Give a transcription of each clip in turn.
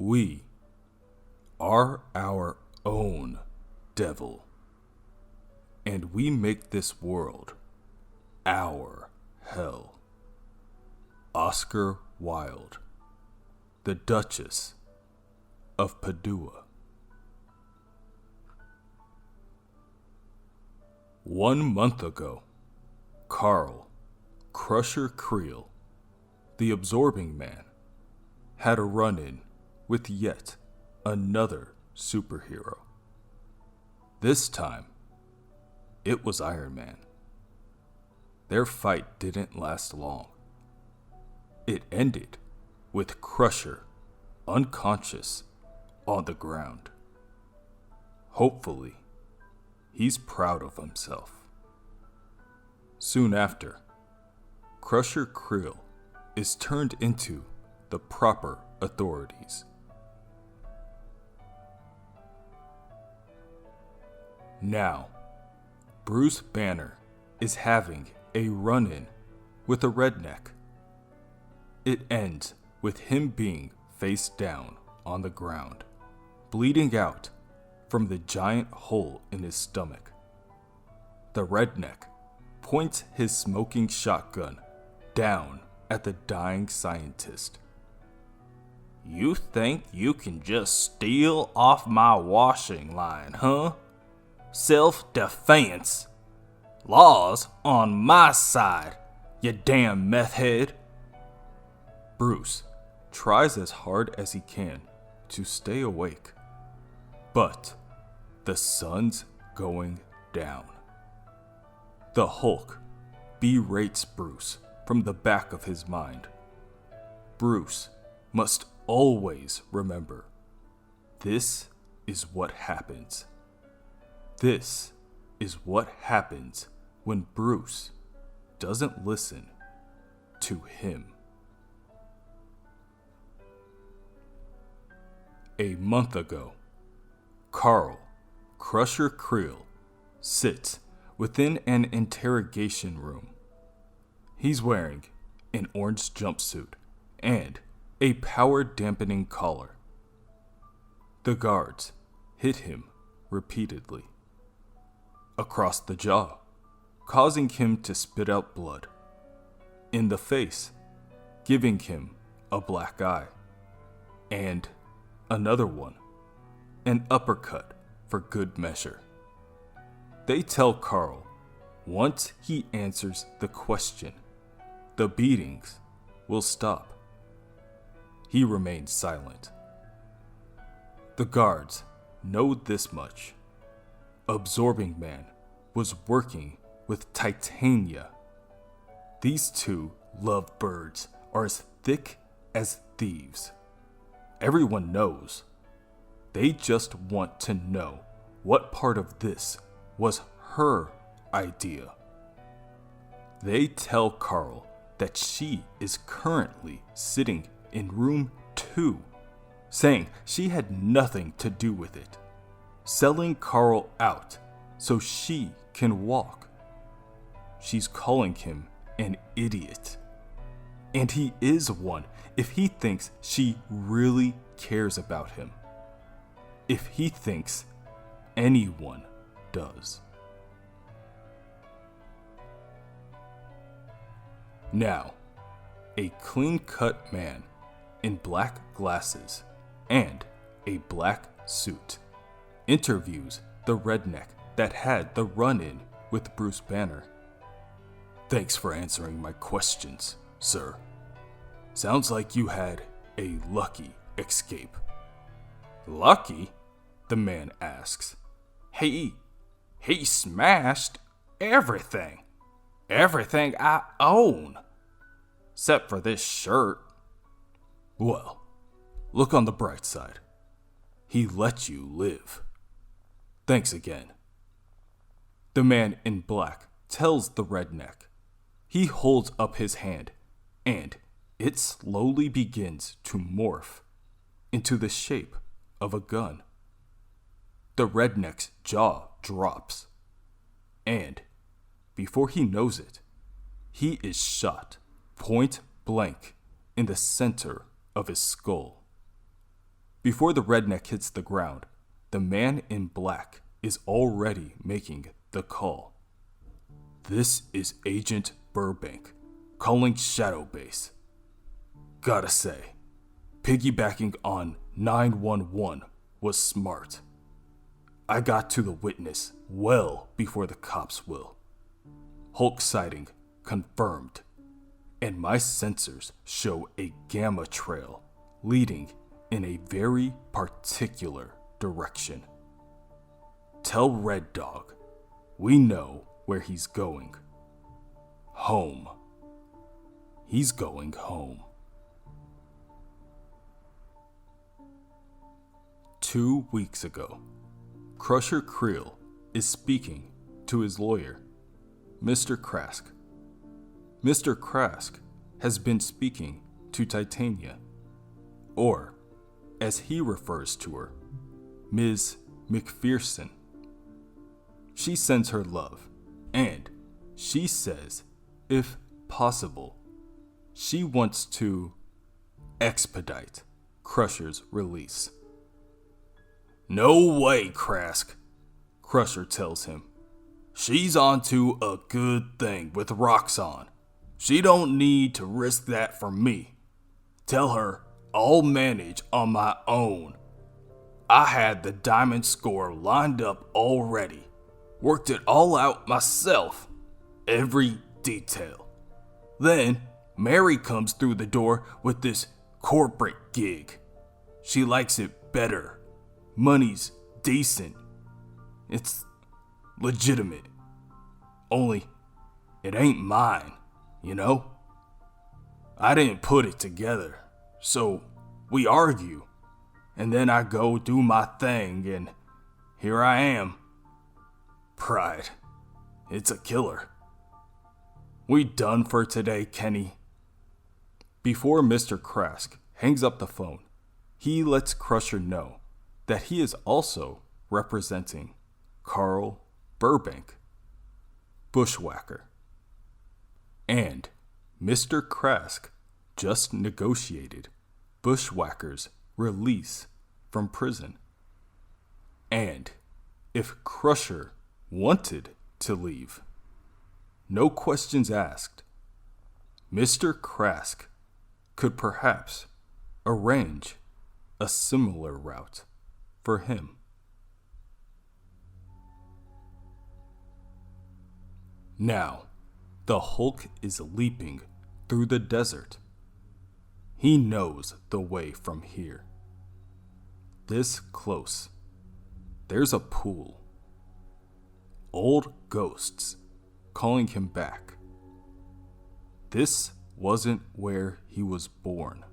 We are our own devil, and we make this world our hell. Oscar Wilde, the Duchess of Padua. 1 month ago, Carl, Crusher Creel, the absorbing man, had a run-in with yet another superhero. This time, it was Iron Man. Their fight didn't last long. It ended with Crusher unconscious on the ground. Hopefully, he's proud of himself. Soon after, Crusher Creel is turned into the proper authorities. Now, Bruce Banner is having a run-in with a redneck. It ends with him being face down on the ground, bleeding out from the giant hole in his stomach. The redneck points his smoking shotgun down at the dying scientist. You think you can just steal off my washing line, huh? Self-defense. Law's on my side, you damn meth head. Bruce tries as hard as he can to stay awake, but the sun's going down. The Hulk berates Bruce from the back of his mind. Bruce must always remember, this is what happens. This is what happens when Bruce doesn't listen to him. A month ago, Carl, Crusher Creel, sits within an interrogation room. He's wearing an orange jumpsuit and a power-dampening collar. The guards hit him repeatedly across the jaw, causing him to spit out blood, in the face, giving him a black eye, and another one, an uppercut for good measure. They tell Carl, once he answers the question, the beatings will stop. He remains silent. The guards know this much. Absorbing Man was working with Titania. These two lovebirds are as thick as thieves. Everyone knows. They just want to know what part of this was her idea. They tell Carl that she is currently sitting in room 2, saying she had nothing to do with it, selling Carl out so she can walk. She's calling him an idiot. And he is one if he thinks she really cares about him. If he thinks anyone does. Now, a clean-cut man in black glasses and a black suit interviews the redneck that had the run-in with Bruce Banner. Thanks for answering my questions, sir. Sounds like you had a lucky escape. Lucky? The man asks. He smashed everything. Everything I own. Except for this shirt. Well, look on the bright side. He let you live. Thanks again. The man in black tells the redneck. He holds up his hand, and it slowly begins to morph into the shape of a gun. The redneck's jaw drops, and before he knows it, he is shot point blank in the center of his skull. Before the redneck hits the ground, the man in black is already making the call. This is Agent Burbank, calling Shadow Base. Gotta say, piggybacking on 911 was smart. I got to the witness well before the cops will. Hulk sighting confirmed, and my sensors show a gamma trail leading in a very particular direction. Tell Red Dog we know where he's going. Home. He's going home. 2 weeks ago, Crusher Creel is speaking to his lawyer, Mr. Krask. Mr. Krask has been speaking to Titania, or, as he refers to her, Ms. McPherson. She sends her love, and she says, if possible, she wants to expedite Crusher's release. No way, Krask, Crusher tells him. She's onto a good thing with Roxxon. She don't need to risk that for me. Tell her I'll manage on my own. I had the diamond score lined up already. Worked it all out myself. Every detail. Then Mary comes through the door with this corporate gig. She likes it better. Money's decent. It's legitimate. Only, it ain't mine, you know? I didn't put it together, so we argue. And then I go do my thing, and here I am. Pride. It's a killer. We done for today, Kenny. Before Mr. Krask hangs up the phone, he lets Crusher know that he is also representing Carl Burbank, bushwhacker. And Mr. Krask just negotiated Bushwhacker's release from prison. And if Crusher wanted to leave, no questions asked, Mr. Krask could perhaps arrange a similar route for him. Now, the Hulk is leaping through the desert. He knows the way from here. This close, there's a pool. Old ghosts calling him back. This wasn't where he was born.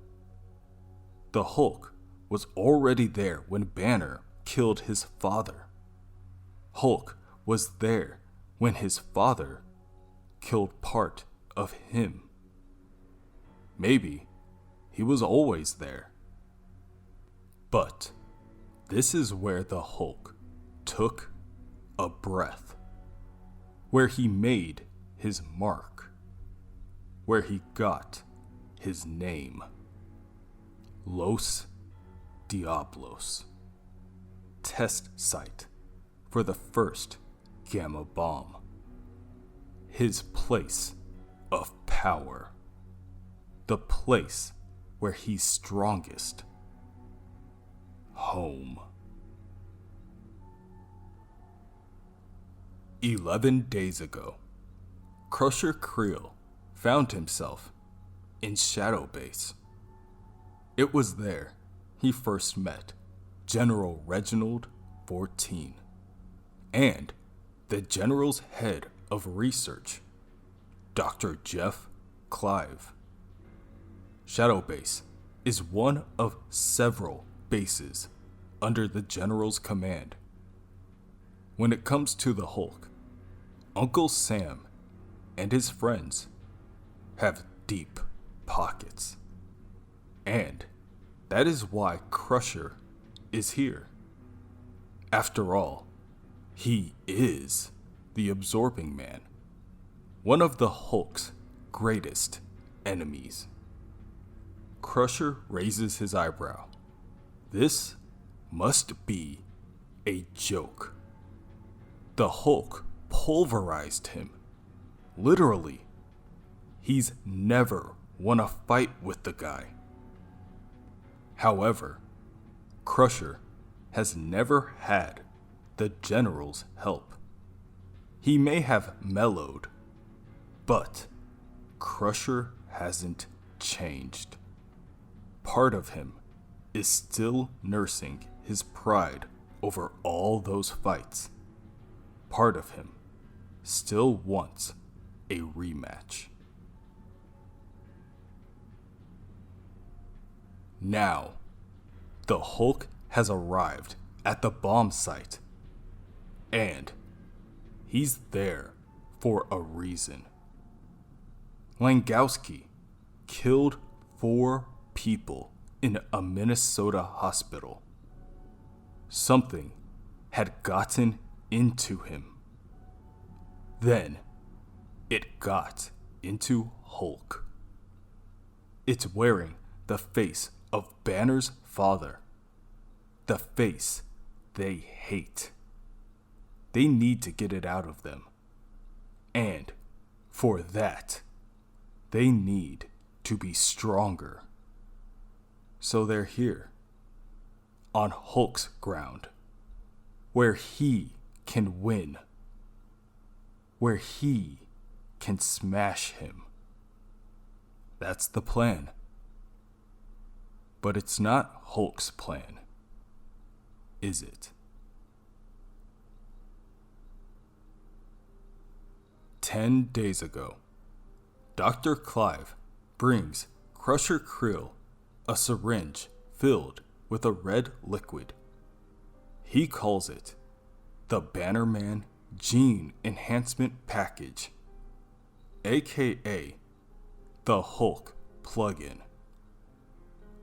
The Hulk was already there when Banner killed his father. Hulk was there when his father killed part of him. Maybe he was always there. But this is where the Hulk took a breath, where he made his mark, where he got his name. Los Diablos, test site for the first gamma bomb. His place of power, the place where he's strongest. Home. 11 days ago, Crusher Creel found himself in Shadow Base. It was there he first met General Reginald 14 and the General's head of research, Dr. Jeff Clive. Shadow Base is one of several bases under the General's command. When it comes to the Hulk, Uncle Sam and his friends have deep pockets. And that is why Crusher is here. After all, he is the Absorbing Man, one of the Hulk's greatest enemies. Crusher raises his eyebrow. This must be a joke. The Hulk pulverized him. Literally, he's never won a fight with the guy. However, Crusher has never had the General's help. He may have mellowed, but Crusher hasn't changed. Part of him is still nursing his pride over all those fights. Part of him still wants a rematch. Now, the Hulk has arrived at the bomb site, and he's there for a reason. Langowski killed 4 people in a Minnesota hospital. Something had gotten into him. Then, it got into Hulk. It's wearing the face of Banner's father. The face they hate. They need to get it out of them. And for that, they need to be stronger. So they're here, on Hulk's ground, where he can win, where he can smash him. That's the plan. But it's not Hulk's plan, is it? 10 days ago, Dr. Clive brings Crusher Creel a syringe filled with a red liquid. He calls it the Bannerman Gene Enhancement Package, aka the Hulk plug-in.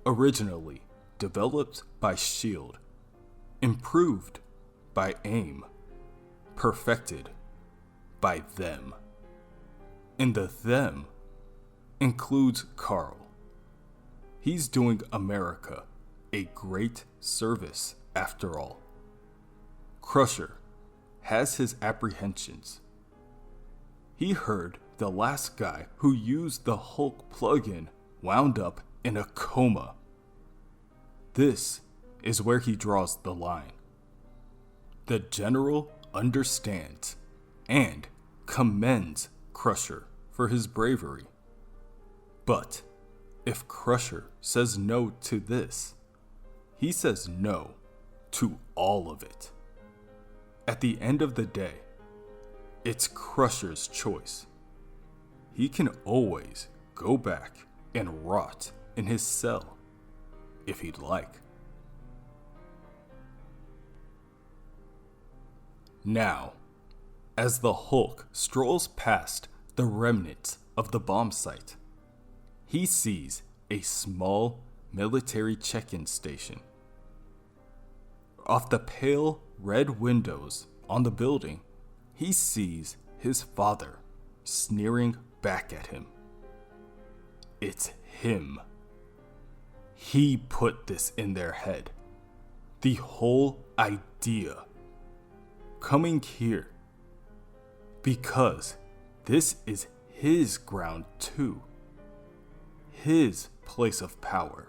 Originally developed by S.H.I.E.L.D., improved by AIM, perfected by them. And the them includes Carl. He's doing America a great service after all. Crusher has his apprehensions. He heard the last guy who used the Hulk plug-in wound up in a coma. This is where he draws the line. The General understands and commends Crusher for his bravery. But if Crusher says no to this, he says no to all of it. At the end of the day, it's Crusher's choice. He can always go back and rot in his cell if he'd like. Now, as the Hulk strolls past the remnants of the bomb site, he sees a small military check-in station. Off the pale red windows on the building, he sees his father sneering back at him. It's him. He put this in their head. The whole idea. Coming here. Because this is his ground too. His place of power.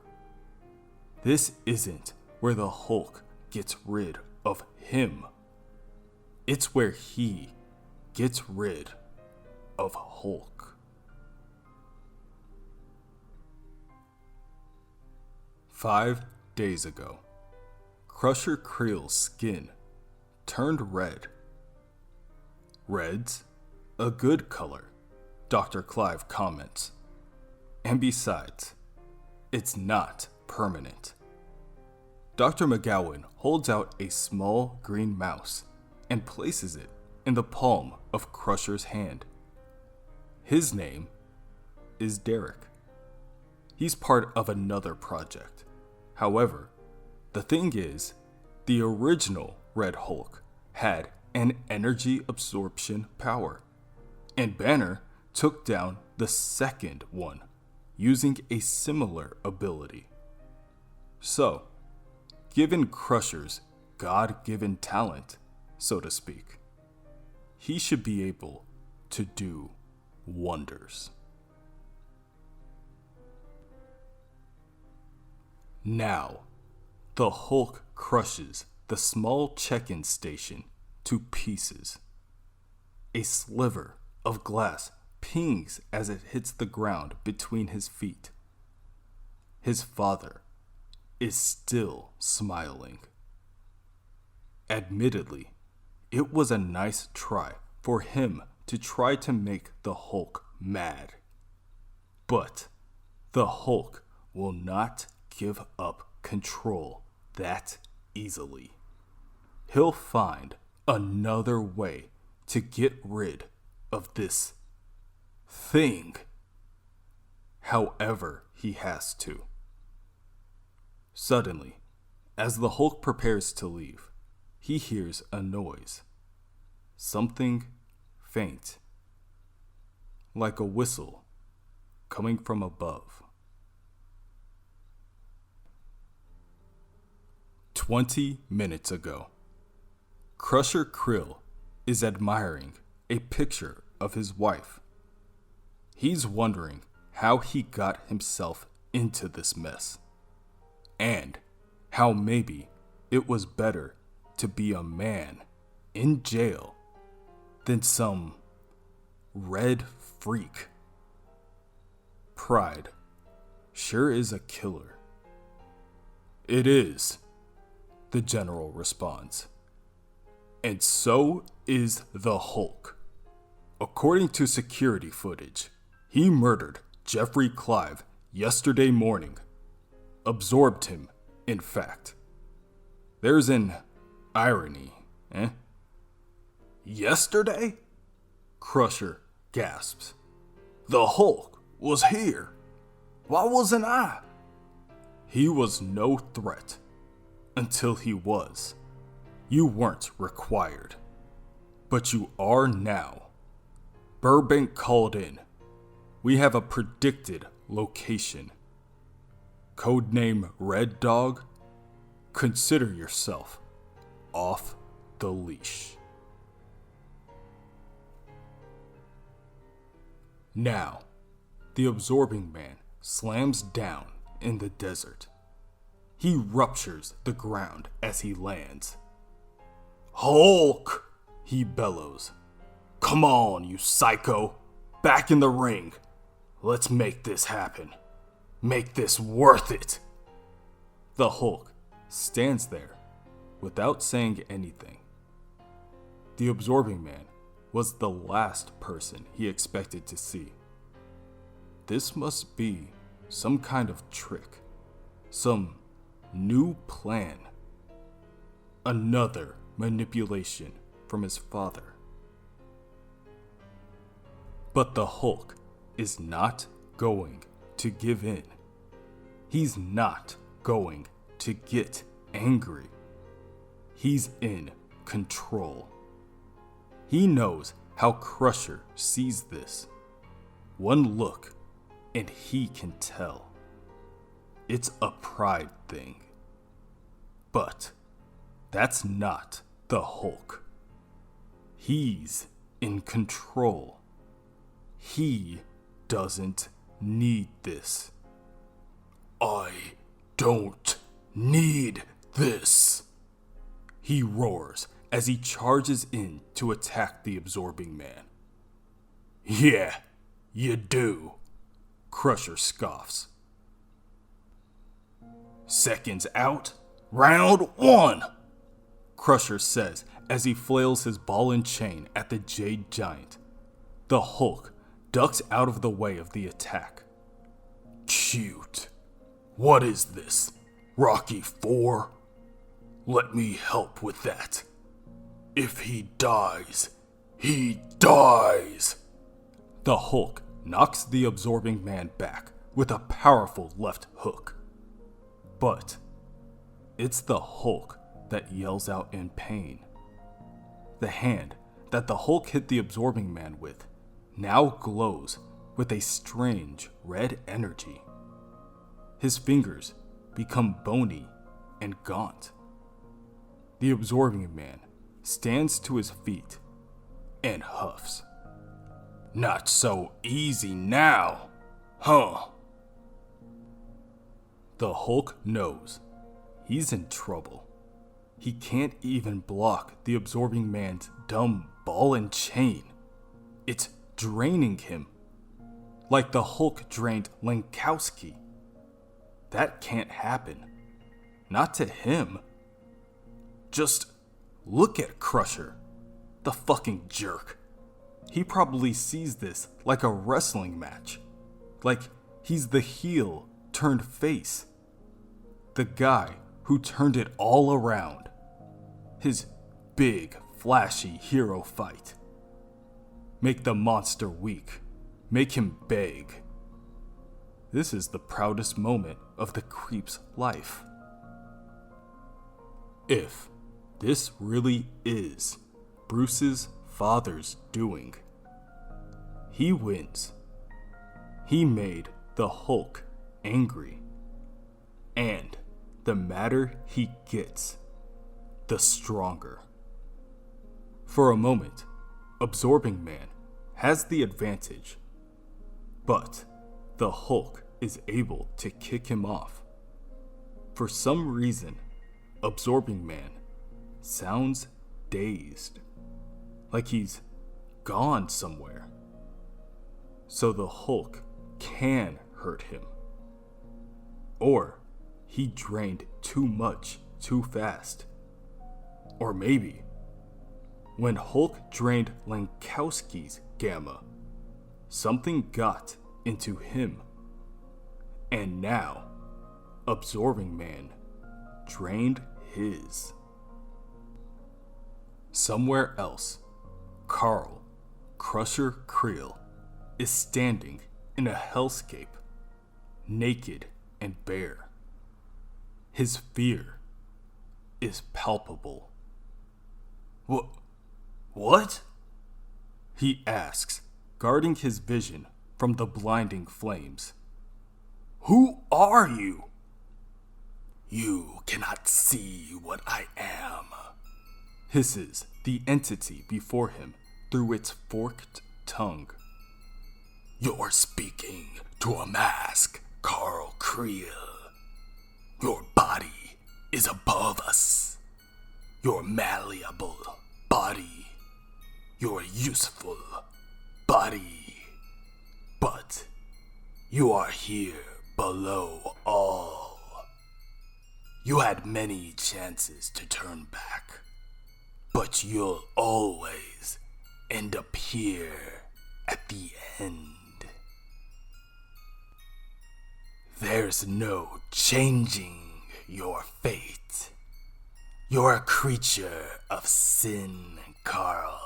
This isn't where the Hulk gets rid of him. It's where he gets rid of Hulk. 5 days ago, Crusher Creel's skin turned red. Red's a good color, Dr. Clive comments. And besides, it's not permanent. Dr. McGowan holds out a small green mouse and places it in the palm of Crusher's hand. His name is Derek. He's part of another project. However, the thing is, the original Red Hulk had an energy absorption power, and Banner took down the second one using a similar ability. So, given Crusher's God-given talent, so to speak, he should be able to do wonders. Now, the Hulk crushes the small check-in station to pieces. A sliver of glass pings as it hits the ground between his feet. His father is still smiling. Admittedly, it was a nice try for him to try to make the Hulk mad. But the Hulk will not give up control that easily. He'll find another way to get rid of this thing, however he has to. Suddenly, as the Hulk prepares to leave, he hears a noise. Something faint, like a whistle, coming from above. 20 minutes ago, Crusher Creel is admiring a picture of his wife. He's wondering how he got himself into this mess, and how maybe it was better to be a man in jail than some red freak. Pride sure is a killer. It is, the general responds. And so is the Hulk. According to security footage, he murdered Jeffrey Clive yesterday morning. Absorbed him, in fact. There's an irony, eh? Yesterday? Crusher gasps. The Hulk was here. Why wasn't I? He was no threat. Until he was. You weren't required. But you are now. Burbank called in. We have a predicted location. Codename Red Dog. Consider yourself off the leash. Now, the Absorbing Man slams down in the desert. He ruptures the ground as he lands. Hulk! He bellows. Come on, you psycho. Back in the ring. Let's make this happen. Make this worth it. The Hulk stands there without saying anything. The Absorbing Man was the last person he expected to see. This must be some kind of trick. Some new plan. Another manipulation from his father. But the Hulk is not going to give in. He's not going to get angry. He's in control. He knows how Crusher sees this. One look, and he can tell. It's a pride thing. But that's not the Hulk. He's in control. He doesn't need this. I don't need this. He roars as he charges in to attack the Absorbing Man. Yeah, you do, Crusher scoffs. Seconds out, round one, Crusher says as he flails his ball and chain at the Jade Giant. The Hulk ducks out of the way of the attack. Cute. What is this? Rocky IV? Let me help with that. If he dies, he dies. The Hulk knocks the Absorbing Man back with a powerful left hook. But it's the Hulk that yells out in pain. The hand that the Hulk hit the Absorbing Man with now glows with a strange red energy. His fingers become bony and gaunt. The absorbing man stands to his feet and huffs. Not so easy now, huh? The Hulk knows he's in trouble. He can't even block the absorbing man's dumb ball and chain. It's draining him. Like the Hulk drained Lankowski. That can't happen. Not to him. Just look at Crusher. The fucking jerk. He probably sees this like a wrestling match. Like he's the heel turned face. The guy who turned it all around. His big, flashy hero fight. Make the monster weak. Make him beg. This is the proudest moment of the creep's life. If this really is Bruce's father's doing, he wins. He made the Hulk angry. And the madder he gets, the stronger. For a moment, Absorbing Man has the advantage, but the Hulk is able to kick him off. For some reason, Absorbing Man sounds dazed, like he's gone somewhere. So the Hulk can hurt him. Or he drained too much too fast. Or maybe when Hulk drained Lankowski's gamma, something got into him. And now, Absorbing Man drained his. Somewhere else, Carl, Crusher Creel, is standing in a hellscape, naked and bare. His fear is palpable. What? He asks, guarding his vision from the blinding flames. Who are you? You cannot see what I am, hisses the entity before him through its forked tongue. You're speaking to a mask, Carl Creel. Your body is above us. Your malleable body. Your useful body. But you are here below all. You had many chances to turn back, but you'll always end up here at the end. There's no changing your fate. You're a creature of sin, Carl.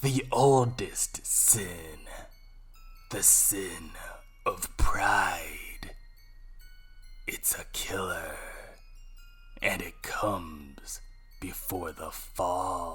The oldest sin. The sin of pride. It's a killer, and it comes before the fall.